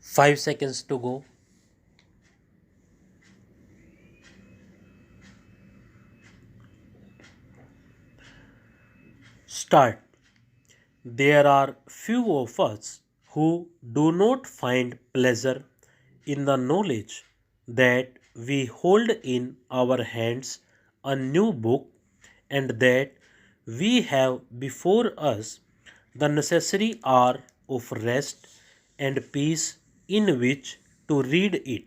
5 seconds to go. Start. There are few of us who do not find pleasure in the knowledge that we hold in our hands a new book and that we have before us the necessary hour of rest and peace in which to read it.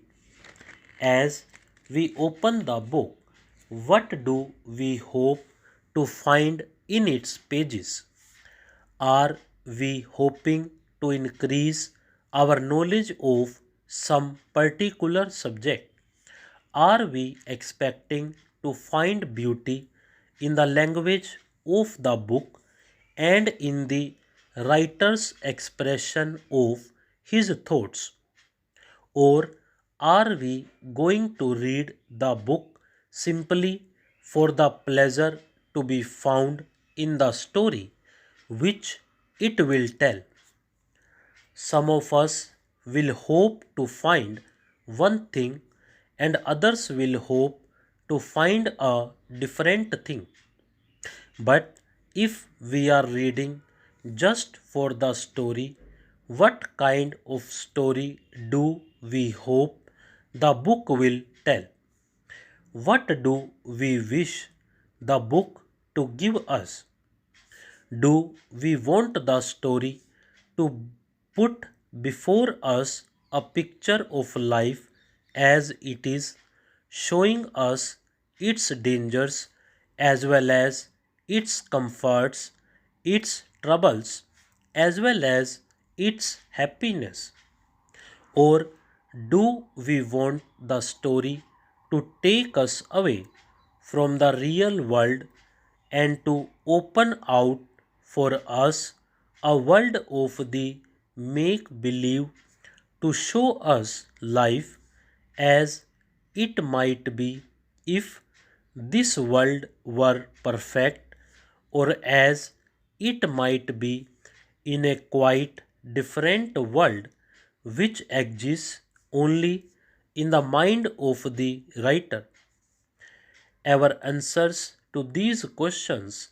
As we open the book, what do we hope to find in its pages? Are we hoping to increase our knowledge of some particular subject? Are we expecting to find beauty in the language of the book and in the writer's expression of his thoughts? Or are we going to read the book simply for the pleasure to be found in the story which it will tell? Some of us will hope to find one thing and others will hope to find a different thing. But if we are reading just for the story, what kind of story do we hope the book will tell? What do we wish the book to give us? Do we want the story to put before us a picture of life as it is, showing us its dangers as well as its comforts, its troubles as well as its happiness? Or do we want the story to take us away from the real world and to open out for us a world of the make believe, to show us life as it might be if this world were perfect, or as it might be in a quite different world which exists only in the mind of the writer? Our answers to these questions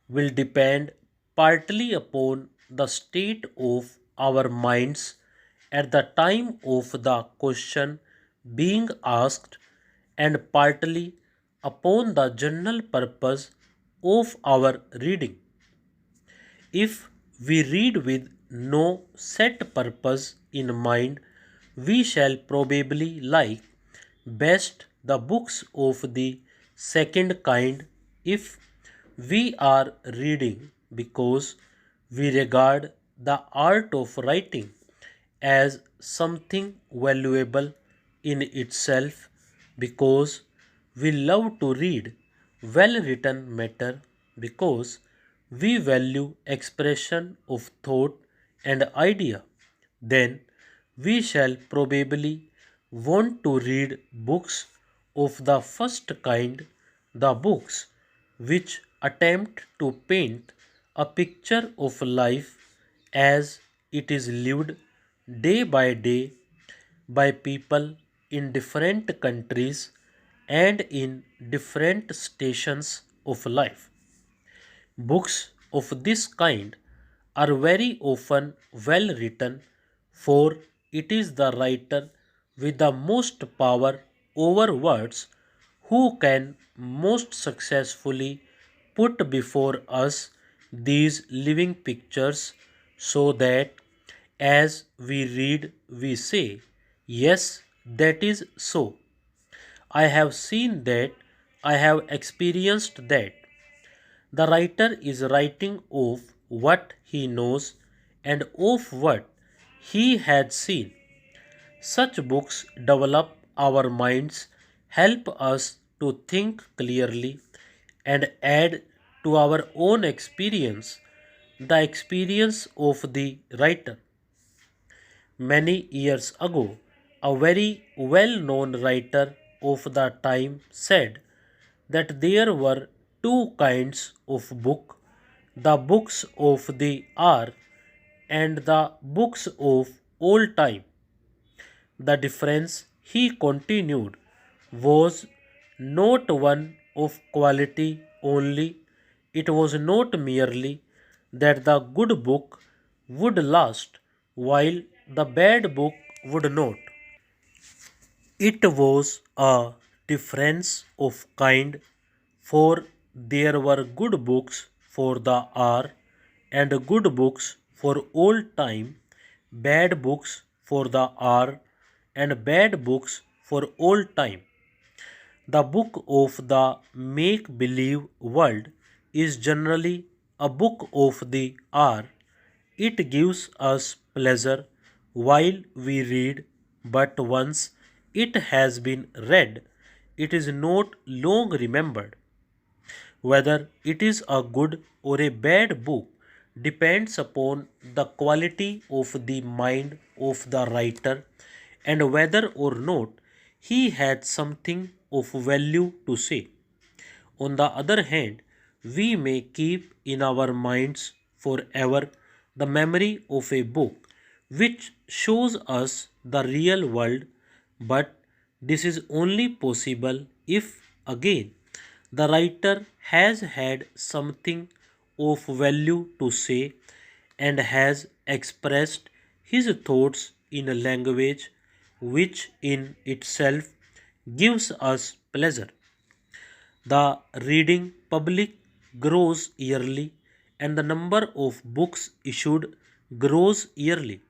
will depend partly upon the state of our minds at the time of the question being asked, and partly upon the general purpose of our reading. If we read with no set purpose in mind, we shall probably like best the books of the second kind. If we are reading because we regard the art of writing as something valuable in itself, because we love to read well written matter, because we value expression of thought and idea, then we shall probably want to read books of the first kind, the books which attempt to paint a picture of life as it is lived day by day by people in different countries and in different stations of life. Books of this kind are very often well written, for it is the writer with the most power over words who can most successfully put before us these living pictures, so that as we read we say, "Yes, that is so. I have seen that, I have experienced that." The writer is writing of what he knows and of what he had seen. Such books develop our minds, help us to think clearly, and add to our own experience the experience of the writer. Many years ago, a very well known writer of the time said that there were two kinds of book: the books of the hour and the books of old time. The difference, he continued, was not one of quality only. It was not merely that the good book would last while the bad book would not. It was a difference of kind, for there were good books for the hour and good books for all time, bad books for the hour and bad books for all time. The book of the make believe world is generally a book of the hour. It gives us pleasure while we read, but once it has been read, it is not long remembered. Whether it is a good or a bad book depends upon the quality of the mind of the writer and whether or not he had something of value to say. On the other hand, we may keep in our minds forever the memory of a book which shows us the real world, but this is only possible if, again, the writer has had something of value to say and has expressed his thoughts in a language which in itself gives us pleasure. The reading public grows yearly and the number of books issued grows yearly.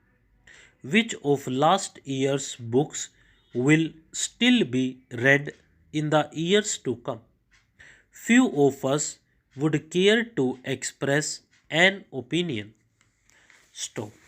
Which of last year's books will still be read in the years to come? Few of us would care to express an opinion. Stop.